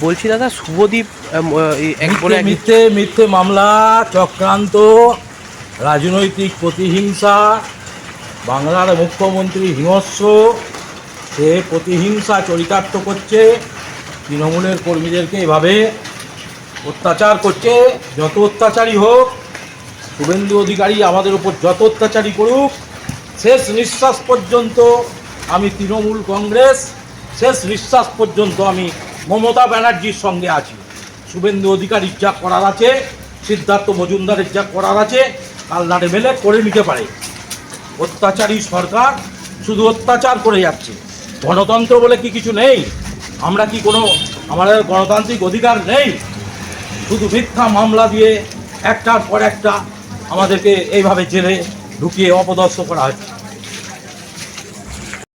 বলছি দাদা শুভদীপ মিথ্যে মিথ্যে মামলা, চক্রান্ত, রাজনৈতিক প্রতিহিংসা। বাংলার মুখ্যমন্ত্রী হিংস্র, সে প্রতিহিংসা চরিতার্থ করছে, তৃণমূলের কর্মীদেরকে এভাবে অত্যাচার করছে। যত অত্যাচারী হোক, শুভেন্দু অধিকারী আমাদের উপর যত অত্যাচারী করুক, শেষ নিঃশ্বাস পর্যন্ত আমি তৃণমূল কংগ্রেস, শেষ নিঃশ্বাস পর্যন্ত আমি মমতা ব্যানার্জির সঙ্গে আছি। শুভেন্দু অধিকারীর যা করার আছে, সিদ্ধার্থ মজুমদারের যা করার আছে, কালনাটে মেলে করে নিতে পারে। অত্যাচারী সরকার শুধু অত্যাচার করে যাচ্ছে। গণতন্ত্র বলে কি কিছু নেই? আমরা কি কোনো আমাদের গণতান্ত্রিক অধিকার নেই? শুধু মিথ্যা মামলা দিয়ে একটার পর একটা আমাদেরকে এইভাবে জেলে ঢুকিয়ে অপদস্থ করা হচ্ছে।